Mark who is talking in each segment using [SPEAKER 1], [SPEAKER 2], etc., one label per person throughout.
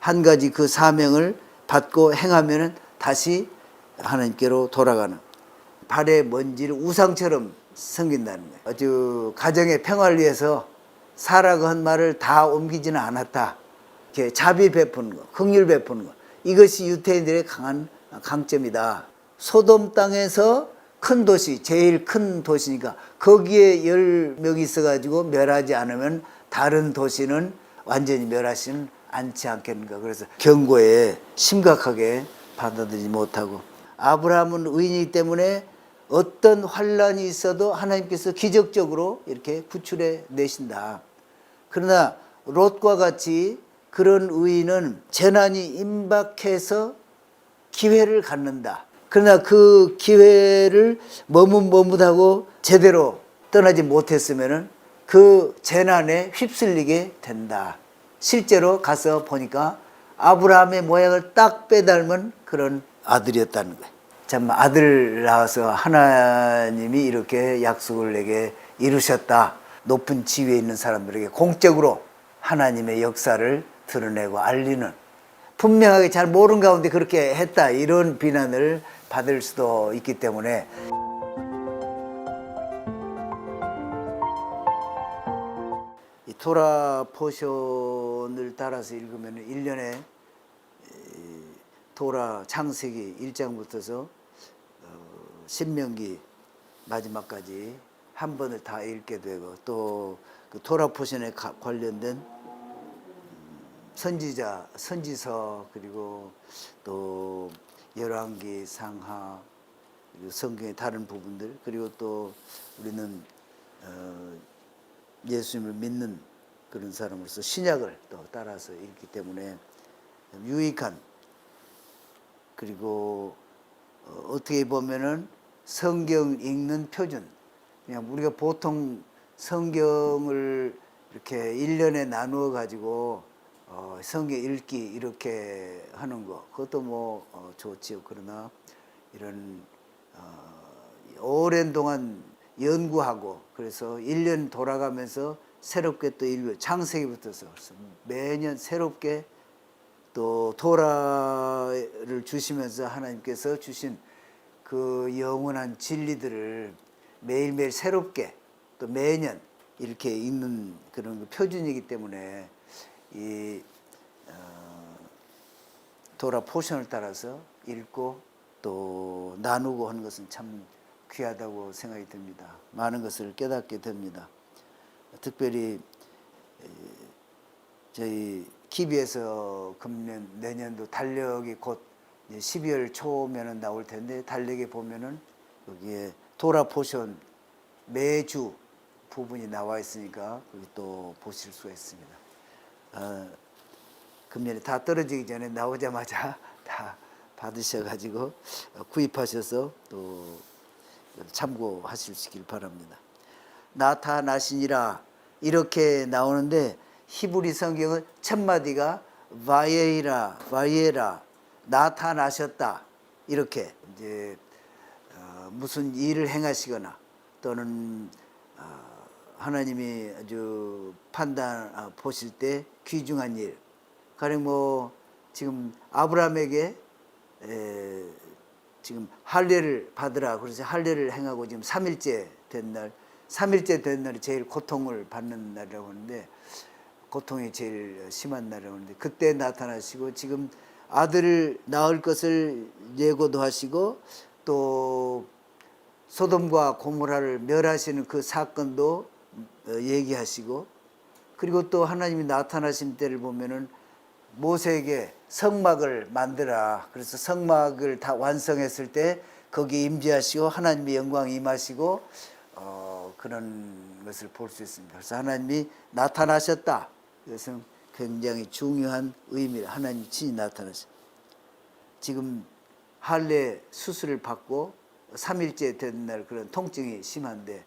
[SPEAKER 1] 한 가지 그 사명을 받고 행하면은 다시 하나님께로 돌아가는, 발의 먼지를 우상처럼 섬긴다는 거예요. 아주 가정의 평화를 위해서 사라고 한 말을 다 옮기지는 않았다. 이렇게 자비 베푸는 거, 긍휼 베푸는 거, 이것이 유대인들의 강한 강점이다. 소돔 땅에서 큰 도시, 제일 큰 도시니까 거기에 10명이 있어가지고 멸하지 않으면 다른 도시는 완전히 멸하지는 않지 않겠는가. 그래서 경고에 심각하게 받아들이지 못하고, 아브라함은 의인이기 때문에 어떤 환란이 있어도 하나님께서 기적적으로 이렇게 구출해 내신다. 그러나 롯과 같이 그런 의인은 재난이 임박해서 기회를 갖는다. 그러나 그 기회를 머뭇머뭇하고 제대로 떠나지 못했으면 그 재난에 휩쓸리게 된다. 실제로 가서 보니까 아브라함의 모양을 딱 빼닮은 그런 아들이었다는 거예요. 참, 아들 낳아서 하나님이 이렇게 약속을 내게 이루셨다. 높은 지위에 있는 사람들에게 공적으로 하나님의 역사를 드러내고 알리는, 분명하게 잘 모르는 가운데 그렇게 했다, 이런 비난을 받을 수도 있기 때문에 이 토라 포션을 따라서 읽으면 1년에 토라 창세기 1장부터서 신명기 마지막까지 한 번을 다 읽게 되고, 또 그 토라 포션에 관련된 선지서, 그리고 또 열왕기, 상하, 그리고 성경의 다른 부분들, 그리고 또 우리는 예수님을 믿는 그런 사람으로서 신약을 또 따라서 읽기 때문에 유익한, 그리고 어떻게 보면은 성경 읽는 표준, 그냥 우리가 보통 성경을 이렇게 1년에 나누어 가지고 성경 읽기 이렇게 하는 거, 그것도 뭐 좋지요. 그러나 이런 오랜 동안 연구하고, 그래서 1년 돌아가면서 새롭게 또 읽고, 창세기부터서 매년 새롭게 또 토라를 주시면서 하나님께서 주신 그 영원한 진리들을 매일매일 새롭게 또 매년 이렇게 읽는 그런 표준이기 때문에 이 토라 포션을 따라서 읽고 또 나누고 하는 것은 참 귀하다고 생각이 듭니다. 많은 것을 깨닫게 됩니다. 특별히 저희 KB에서 금년 내년도 달력이 곧 12월 초면은 나올 텐데, 달력에 보면은 여기에 토라 포션 매주 부분이 나와 있으니까 거기 또 보실 수가 있습니다. 금년에 다 떨어지기 전에 나오자마자 다 받으셔가지고 구입하셔서 또 참고하시길 바랍니다. 나타나시니라 이렇게 나오는데, 히브리 성경은 첫 마디가 바예라 나타나셨다, 이렇게 이제 무슨 일을 행하시거나 또는 하나님이 아주 보실 때 귀중한 일, 가령 뭐 지금 아브라함에게 지금 할례를 받으라, 그래서 할례를 행하고 지금 3일째 된 날, 3일째 된 날이 제일 고통을 받는 날이라고 하는데, 고통이 제일 심한 날이라고 하는데, 그때 나타나시고 지금 아들을 낳을 것을 예고도 하시고, 또 소돔과 고모라를 멸하시는 그 사건도 얘기하시고, 그리고 또 하나님이 나타나신 때를 보면은 모세에게 성막을 만들라, 그래서 성막을 다 완성했을 때 거기 임재하시고 하나님의 영광이 임하시고 그런 것을 볼 수 있습니다. 그래서 하나님이 나타나셨다, 이것은 굉장히 중요한 의미를, 하나님이 친히 나타나셨다. 지금 할례 수술을 받고 3일째 된 날 그런 통증이 심한데,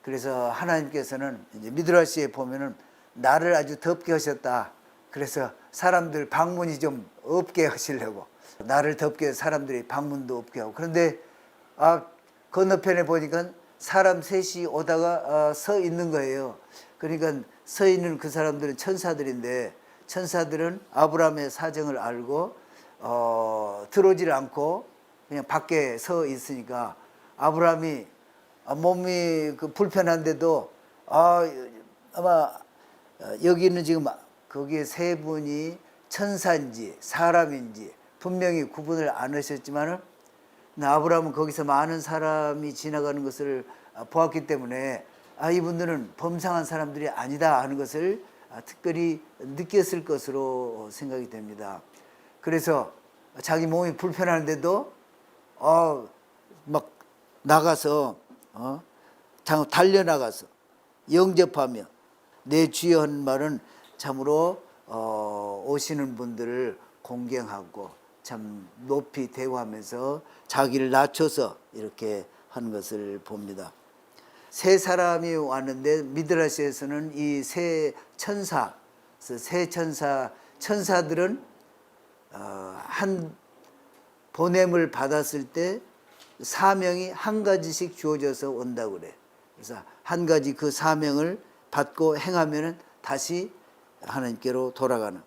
[SPEAKER 1] 그래서 하나님께서는 이제 미드라시에 보면은 나를 아주 덥게 하셨다. 그래서 사람들 방문이 좀 없게 하시려고, 나를 덥게 해서 사람들이 방문도 없게 하고, 그런데 건너편에 보니까 사람 셋이 오다가 서 있는 거예요. 그러니까 서 있는 그 사람들은 천사들인데, 천사들은 아브라함의 사정을 알고 들어오질 않고 그냥 밖에 서 있으니까 아브라함이 몸이 불편한데도 아마 여기는 지금 거기에 세 분이 천사인지 사람인지 분명히 구분을 안 하셨지만은 아브라함은 거기서 많은 사람이 지나가는 것을 보았기 때문에 이분들은 범상한 사람들이 아니다 하는 것을 특별히 느꼈을 것으로 생각이 됩니다. 그래서 자기 몸이 불편한데도 막 나가서 달려나가서 영접하며 내 주여 한 말은 참으로 오시는 분들을 공경하고 참 높이 대우하면서 자기를 낮춰서 이렇게 하는 것을 봅니다. 세 사람이 왔는데 미드라시에서는 이 세 천사들은 한 보냄을 받았을 때 사명이 한 가지씩 주어져서 온다고 그래. 그래서 한 가지 그 사명을 받고 행하면은 다시 하나님께로 돌아가는.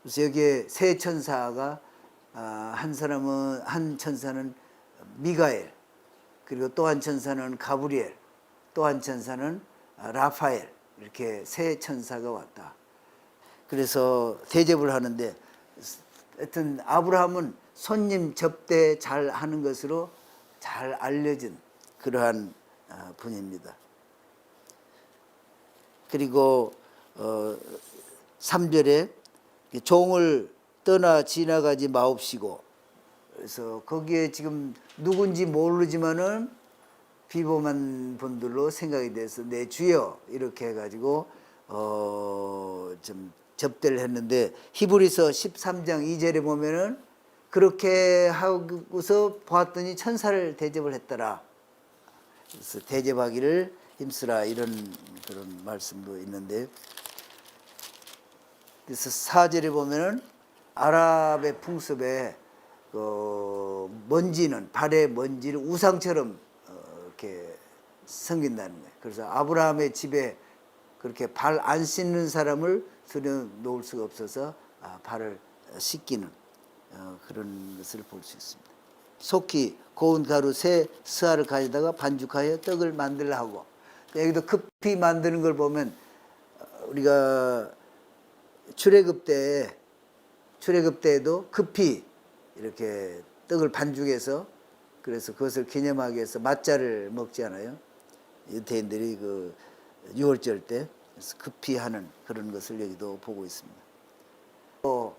[SPEAKER 1] 그래서 여기에 세 천사가 한 천사는 미가엘, 그리고 또 한 천사는 가브리엘, 또 한 천사는 라파엘, 이렇게 세 천사가 왔다. 그래서 대접을 하는데 하여튼 아브라함은 손님 접대 잘 하는 것으로 잘 알려진 그러한 분입니다. 그리고 3절에 종을 떠나 지나가지 마옵시고, 그래서 거기에 지금 누군지 모르지만은 비범한 분들로 생각이 돼서 내 주여 이렇게 해가지고 좀 접대를 했는데, 히브리서 13장 2절에 보면은 그렇게 하고서 보았더니 천사를 대접을 했더라. 그래서 대접하기를 힘쓰라, 이런 그런 말씀도 있는데, 그래서 4절에 보면은 아랍의 풍습에 먼지는, 발의 먼지를 우상처럼 이렇게 섬긴다는 거예요. 그래서 아브라함의 집에 그렇게 발 안 씻는 사람을 들여놓을 수가 없어서 발을 씻기는 그런 것을 볼 수 있습니다. 속히 고운 가루 새 스아를 가져다가 반죽하여 떡을 만들라 하고, 여기도 급히 만드는 걸 보면 우리가 출애굽 때에도 급히 이렇게 떡을 반죽해서, 그래서 그것을 기념하기 위해서 맞자를 먹지 않아요? 유대인들이 그 6월절 때 급히 하는 그런 것을 여기도 보고 있습니다. 또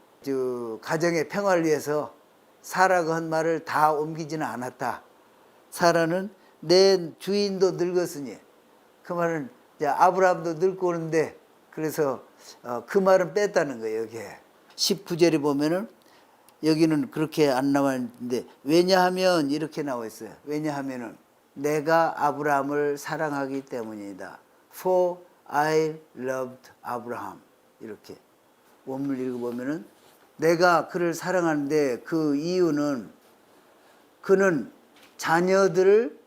[SPEAKER 1] 가정의 평화를 위해서 사라가 한 말을 다 옮기지는 않았다. 사라는 내 주인도 늙었으니, 그 말은 이제 아브라함도 늙고 오는데, 그래서 그 말은 뺐다는 거예요. 여기에 19절에 보면은 여기는 그렇게 안 나와 있는데, 왜냐하면 이렇게 나와 있어요. 왜냐하면은 내가 아브라함을 사랑하기 때문이다. For I loved Abraham. 이렇게 원문 읽어보면은 내가 그를 사랑하는데 그 이유는 그는 자녀들을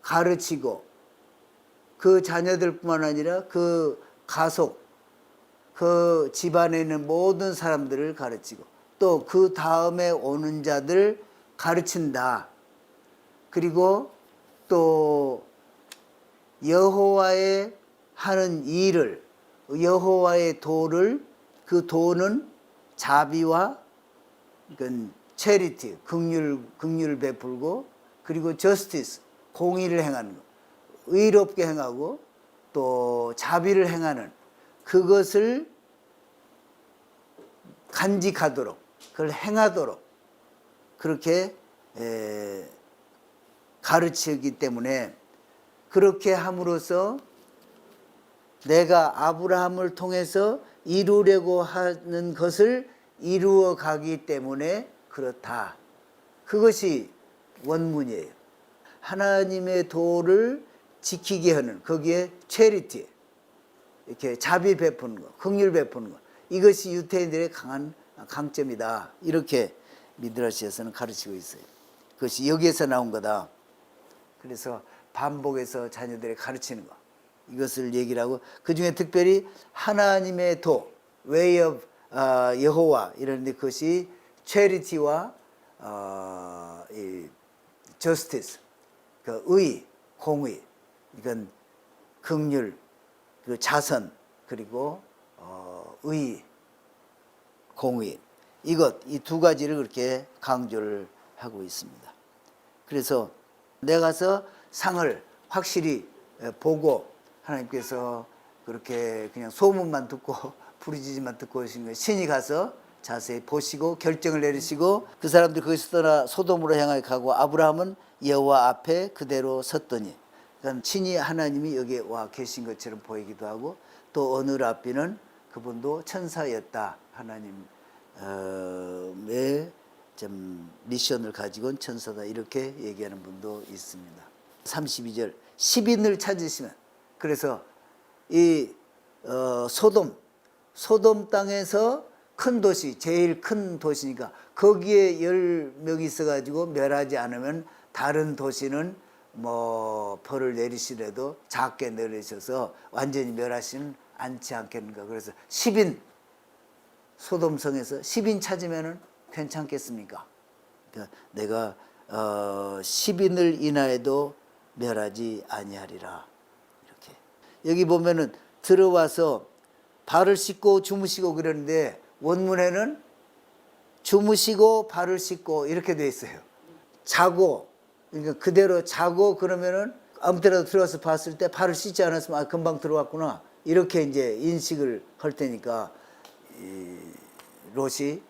[SPEAKER 1] 가르치고, 그 자녀들뿐만 아니라 그 가속, 그 집안에 있는 모든 사람들을 가르치고, 또 그 다음에 오는 자들 가르친다. 그리고 또 여호와의 하는 일을, 여호와의 도를, 그 도는 자비와 체리티, 긍휼을 베풀고, 그리고 저스티스, 공의를 행하는 것, 의롭게 행하고 또 자비를 행하는 그것을 간직하도록, 그걸 행하도록 그렇게 가르치기 때문에, 그렇게 함으로써 내가 아브라함을 통해서 이루려고 하는 것을 이루어 가기 때문에 그렇다. 그것이 원문이에요. 하나님의 도를 지키게 하는, 거기에 체리티, 이렇게 자비 베푸는 것, 긍휼 베푸는 것, 이것이 유대인들의 강한 강점이다. 이렇게 미드라시에서는 가르치고 있어요. 그것이 여기에서 나온 거다. 그래서 반복해서 자녀들에게 가르치는 것, 이것을 얘기를 하고, 그 중에 특별히 하나님의 도, way of 여호와 이런데 그것이 체리티와 이 저스티스, 그 의, 공의, 이건 긍휼, 그리고 자선, 그리고 의, 공의, 이 두 가지를 그렇게 강조를 하고 있습니다. 그래서 내가서 상을 확실히 보고 하나님께서 그렇게 그냥 소문만 듣고 부르짖음만 듣고 오신 거예요. 신이 가서 자세히 보시고 결정을 내리시고 그 사람들이 거기서 떠나 소돔으로 향하여 가고 아브라함은 여호와 앞에 그대로 섰더니, 그러니까 친히 하나님이 여기에 와 계신 것처럼 보이기도 하고 또 어느 랍비는 그분도 천사였다. 하나님의 좀 미션을 가지고 온 천사다 이렇게 얘기하는 분도 있습니다. 32절 10인을 찾으시면, 그래서 이 소돔 땅에서 큰 도시, 제일 큰 도시니까 거기에 10명이 있어가지고 멸하지 않으면 다른 도시는 뭐 벌을 내리시더라도 작게 내리셔서 완전히 멸하시는 않지 않겠는가. 그래서 10인, 소돔성에서 10인 찾으면 괜찮겠습니까? 그러니까 내가 10인을 인하여도 멸하지 아니하리라. 이렇게 여기 보면은 들어와서 발을 씻고 주무시고 그러는데 원문에는 주무시고 발을 씻고 이렇게 돼 있어요. 자고, 그러니까 그대로 자고 그러면은 아무 때라도 들어와서 봤을 때 발을 씻지 않았으면 아 금방 들어왔구나 이렇게 이제 인식을 할 테니까 이 롯이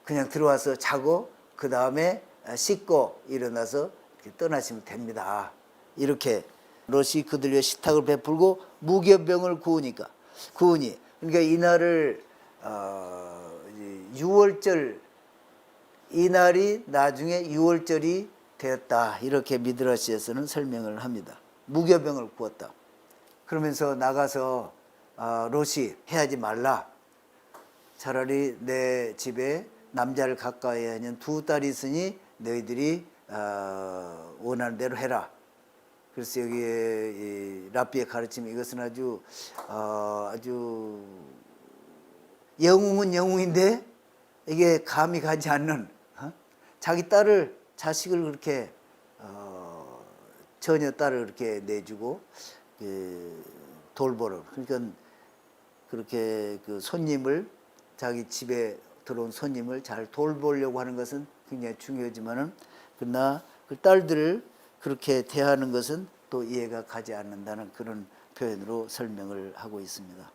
[SPEAKER 1] 그냥 들어와서 자고 그 다음에 씻고 일어나서 이렇게 떠나시면 됩니다. 이렇게 롯이 그들 위해 식탁을 베풀고 무교병을 구우니 그러니까 이날을 6월절, 이날이 나중에 6월절이 되었다 이렇게 미드라시에서는 설명을 합니다. 무교병을 구웠다. 그러면서 나가서 롯이 해하지 말라. 차라리 내 집에 남자를 가까이 하는 두 딸이 있으니 너희들이 원하는 대로 해라. 그래서 여기에 이 랍비의 가르침, 이것은 아주 영웅은 영웅인데 이게 감이 가지 않는, 자기 자식을 그렇게 처녀 딸을 그렇게 내주고 돌보러, 그러니까 그렇게 그 손님을, 자기 집에 들어온 손님을 잘 돌보려고 하는 것은 굉장히 중요하지만은, 그러나 그 딸들을 그렇게 대하는 것은 또 이해가 가지 않는다는 그런 표현으로 설명을 하고 있습니다.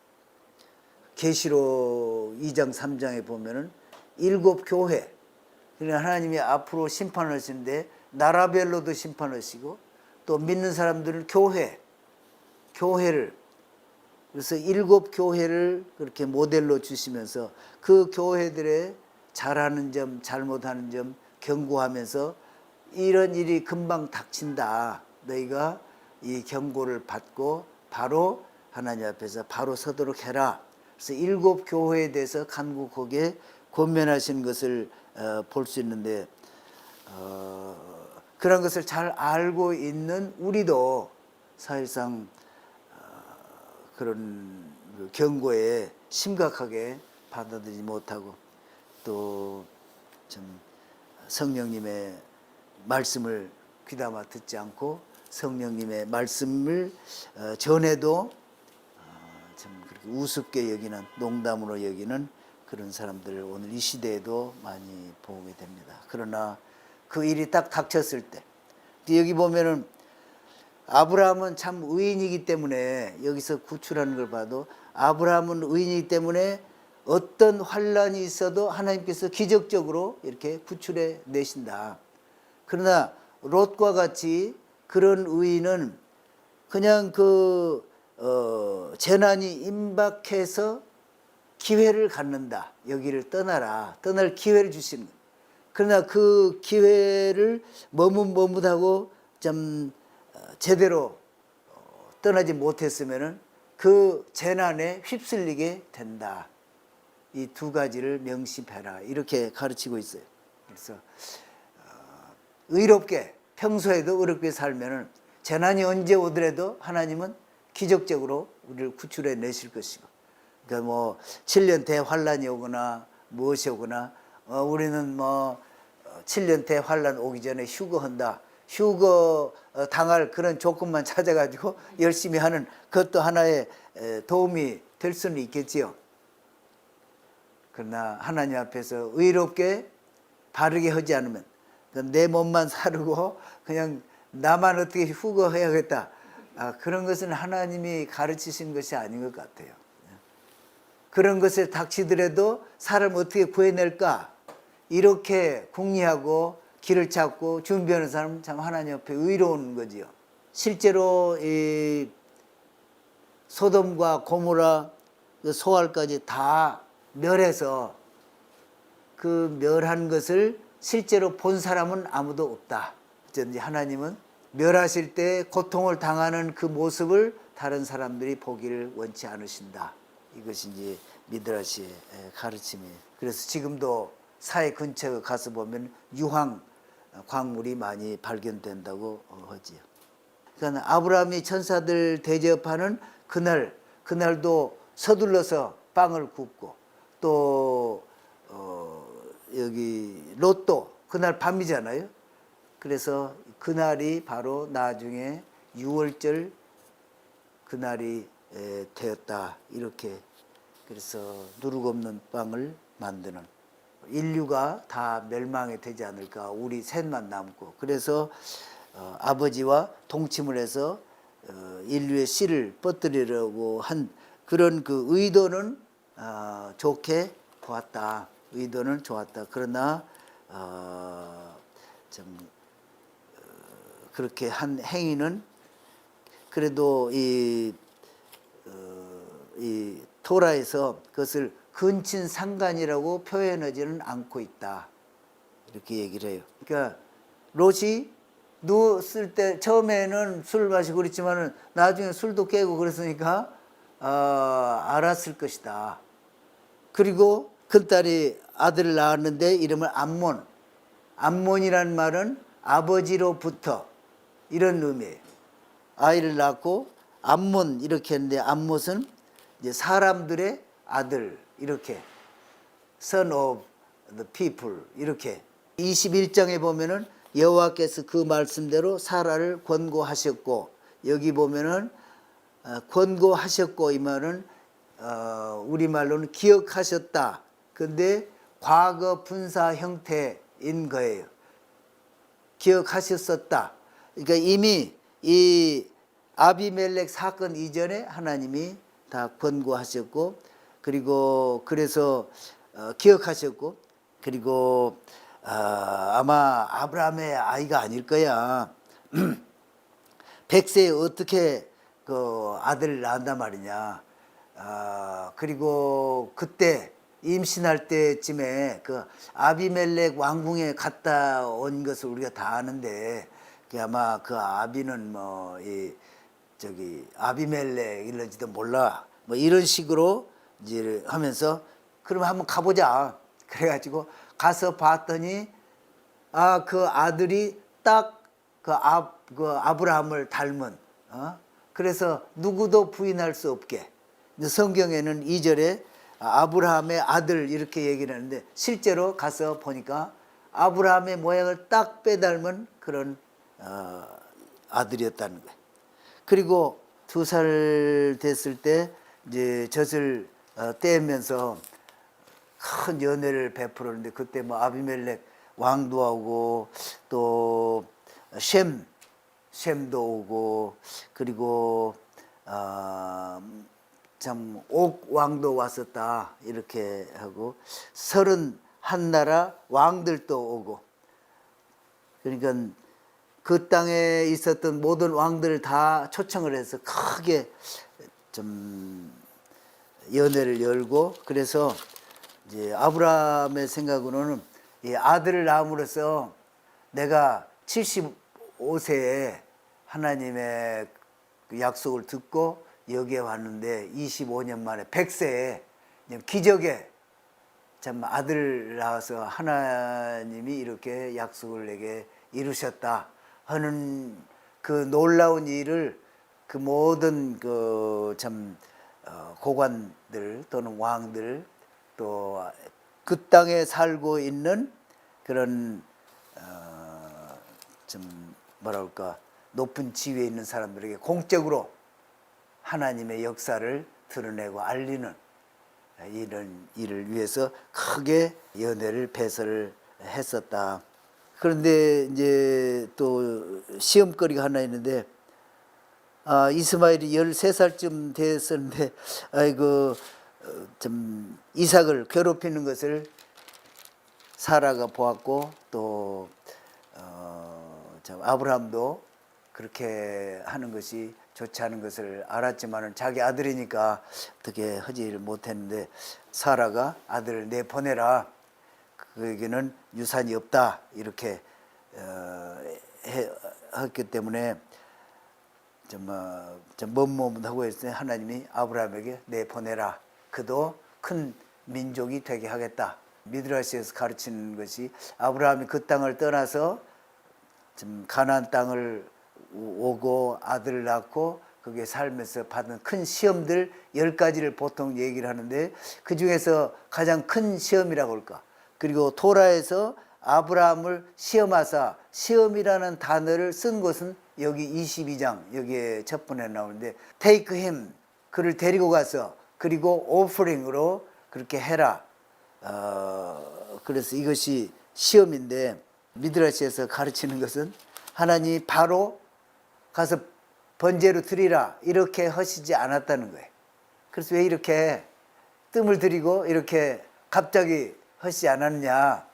[SPEAKER 1] 계시록 2장 3장에 보면은 7교회, 그러니까 하나님이 앞으로 심판을 하시는데 나라별로도 심판하시고 또 믿는 사람들은 교회를, 그래서 7교회를 그렇게 모델로 주시면서 그 교회들의 잘하는 점, 잘못하는 점 경고하면서 이런 일이 금방 닥친다. 너희가 이 경고를 받고 바로 하나님 앞에서 바로 서도록 해라. 그래서 7교회에 대해서 간곡하게 권면하시는 것을 볼 수 있는데, 그런 것을 잘 알고 있는 우리도 사실상 그런 경고에 심각하게 받아들이지 못하고 또 좀 성령님의 말씀을 귀담아 듣지 않고 성령님의 말씀을 전해도 참 그렇게 우습게 여기는, 농담으로 여기는 그런 사람들을 오늘 이 시대에도 많이 보게 됩니다. 그러나 그 일이 딱 닥쳤을 때, 여기 보면은 아브라함은 참 의인이기 때문에, 여기서 구출하는 걸 봐도 아브라함은 의인이기 때문에 어떤 환란이 있어도 하나님께서 기적적으로 이렇게 구출해 내신다. 그러나 롯과 같이 그런 의인은 그냥 재난이 임박해서 기회를 갖는다. 여기를 떠나라. 떠날 기회를 주시는 거예요. 그러나 그 기회를 머뭇머뭇하고 좀 제대로 떠나지 못했으면은 그 재난에 휩쓸리게 된다. 이 두 가지를 명심해라. 이렇게 가르치고 있어요. 그래서 의롭게, 평소에도 의롭게 살면은 재난이 언제 오더라도 하나님은 기적적으로 우리를 구출해 내실 것이고, 그러니까 뭐 7년 대환란이 오거나 무엇이 오거나 우리는 뭐 7년 대환란 오기 전에 휴거한다. 휴거 당할 그런 조건만 찾아가지고 열심히 하는 그것도 하나의 도움이 될 수는 있겠지요. 그러나 하나님 앞에서 의롭게 바르게 하지 않으면 내 몸만 사르고 그냥 나만 어떻게 휴거해야겠다. 그런 것은 하나님이 가르치신 것이 아닌 것 같아요. 그런 것에 닥치더라도 사람 어떻게 구해낼까 이렇게 궁리하고 길을 찾고 준비하는 사람은 참 하나님 앞에 의로운 거지요. 실제로 이 소돔과 고모라 소알까지 다 멸해서 그 멸한 것을 실제로 본 사람은 아무도 없다. 어쩐지 하나님은 멸하실 때 고통을 당하는 그 모습을 다른 사람들이 보기를 원치 않으신다. 이것이 이제 미드라시의 가르침이에요. 그래서 지금도 사해 근처에 가서 보면 유황 광물이 많이 발견된다고 하지요. 그러니까 아브라함이 천사들 대접하는 그날도 서둘러서 빵을 굽고 또 여기 롯도 그날 밤이잖아요. 그래서 그날이 바로 나중에 6월절 그날이 되었다. 이렇게 그래서 누룩 없는 빵을 만드는 인류가 다 멸망이 되지 않을까. 우리 셋만 남고 그래서 아버지와 동침을 해서 인류의 씨를 뻗들이려고 한 그런 그 의도는 좋게 보았다. 의도는 좋았다. 그러나 좀 그렇게 한 행위는 그래도 이 토라에서 그것을 근친상간이라고 표현하지는 않고 있다. 이렇게 얘기를 해요. 그러니까 롯이 누웠을 때 처음에는 술을 마시고 그랬지만은 나중에 술도 깨고 그랬으니까 알았을 것이다. 그리고 큰딸이 아들을 낳았는데 이름을 암몬. 암몬이란 말은 아버지로부터 이런 의미예요. 아이를 낳고 암몬 이렇게 했는데 암못은 이제 사람들의 아들 이렇게 son of the people 이렇게 21장에 보면은 여호와께서 그 말씀대로 사라를 권고하셨고 여기 보면은 권고하셨고 이 말은 우리말로는 기억하셨다. 근데 과거 분사 형태인 거예요. 기억하셨었다. 그러니까 이미 이 아비멜렉 사건 이전에 하나님이 다 권고하셨고 그리고 그래서 기억하셨고 그리고 아마 아브라함의 아이가 아닐 거야. 100세에 어떻게 그 아들을 낳는단 말이냐. 그리고 그때 임신할 때쯤에 그 아비멜렉 왕궁에 갔다 온 것을 우리가 다 아는데 아마 그 아비는 뭐 저기 아비멜렉일런지도 몰라 뭐 이런 식으로 이제 하면서 그럼 한번 가보자. 그래가지고 가서 봤더니 그 아들이 딱 그 아브라함을 닮은 그래서 누구도 부인할 수 없게 성경에는 2절에 아브라함의 아들 이렇게 얘기를 하는데 실제로 가서 보니까 아브라함의 모양을 딱 빼닮은 그런 아들이었다는 거예요. 그리고 2살 됐을 때 이제 젖을 떼면서 큰 연회를 베풀었는데 그때 뭐 아비멜렉 왕도 하고 또 셈도 오고 그리고 참 옥 왕도 왔었다 이렇게 하고 31나라 왕들도 오고 그러니까 그 땅에 있었던 모든 왕들을 다 초청을 해서 크게 좀 연회를 열고 그래서 이제 아브라함의 생각으로는 이 아들을 낳음으로써 내가 75세에 하나님의 약속을 듣고 여기에 왔는데 25년 만에 100세에 기적에 참 아들을 낳아서 하나님이 이렇게 약속을 내게 이루셨다 하는 그 놀라운 일을 그 모든 그 참 고관들 또는 왕들 또 그 땅에 살고 있는 그런 좀 뭐랄까 높은 지위에 있는 사람들에게 공적으로 하나님의 역사를 드러내고 알리는 이런 일을 위해서 크게 연회를 배설을 했었다. 그런데 이제 또 시험거리가 하나 있는데 이스마엘이 13살쯤 됐었는데 아이고 좀 이삭을 괴롭히는 것을 사라가 보았고 또 아브라함도 그렇게 하는 것이 좋지 않은 것을 알았지만은 자기 아들이니까 어떻게 하지를 못했는데 사라가 아들을 내보내라. 그에게는 유산이 없다. 이렇게 했기 때문에 좀 머뭇머뭇하고 있을 때 하나님이 아브라함에게 내보내라. 그도 큰 민족이 되게 하겠다. 미드라시에서 가르치는 것이 아브라함이 그 땅을 떠나서 좀 가나안 땅을 오고 아들을 낳고 그게 살면서 받은 큰 시험들 10가지를 보통 얘기를 하는데 그 중에서 가장 큰 시험이라고 할까. 그리고 토라에서 아브라함을 시험하사 시험이라는 단어를 쓴 것은 여기 22장 여기에 첫 번에 나오는데 take him 그를 데리고 가서 그리고 오퍼링으로 그렇게 해라. 그래서 이것이 시험인데 미드라시에서 가르치는 것은 하나님이 바로 가서 번제로 드리라 이렇게 하시지 않았다는 거예요. 그래서 왜 이렇게 뜸을 들이고 이렇게 갑자기 하시지 않았느냐.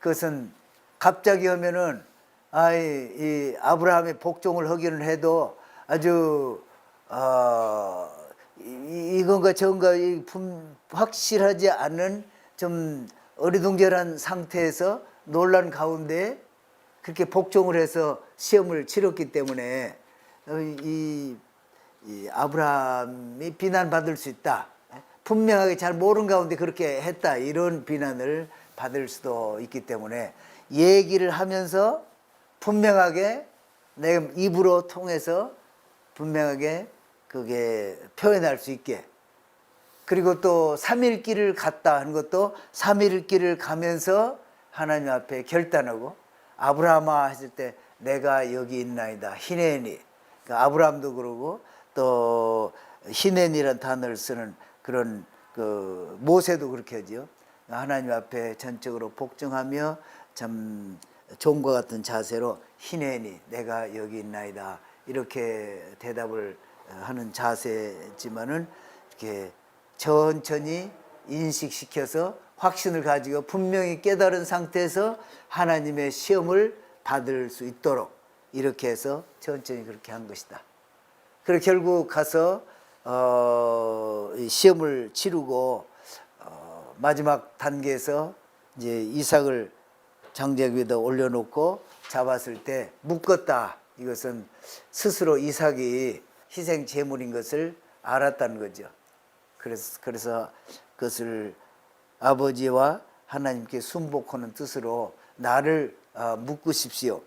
[SPEAKER 1] 그것은 갑자기 하면은 이 아브라함의 복종을 하기는 해도 아주 이건가 저건가 확실하지 않은 좀 어리둥절한 상태에서 논란 가운데 그렇게 복종을 해서 시험을 치렀기 때문에 이 아브라함이 비난받을 수 있다. 분명하게 잘 모르는 가운데 그렇게 했다. 이런 비난을 받을 수도 있기 때문에 얘기를 하면서 분명하게 내 입으로 통해서 분명하게 그게 표현할 수 있게 그리고 또 3일 길을 갔다 하는 것도 3일 길을 가면서 하나님 앞에 결단하고 아브라함아 했을 때 내가 여기 있나이다. 히네니. 그러니까 아브라함도 그러고 또 히넨이라는 단어를 쓰는 그런 그 모세도 그렇게 하죠. 하나님 앞에 전적으로 복종하며 참 종과 같은 자세로 히넨이 내가 여기 있나이다. 이렇게 대답을 하는 자세지만은 이렇게 천천히 인식시켜서 확신을 가지고 분명히 깨달은 상태에서 하나님의 시험을 받을 수 있도록 이렇게 해서 천천히 그렇게 한 것이다. 그리고 결국 가서 시험을 치르고 마지막 단계에서 이제 이삭을 장작 위에다 올려놓고 잡았을 때 묶었다. 이것은 스스로 이삭이 희생 제물인 것을 알았다는 거죠. 그래서 그것을 아버지와 하나님께 순복하는 뜻으로 나를 묶으십시오.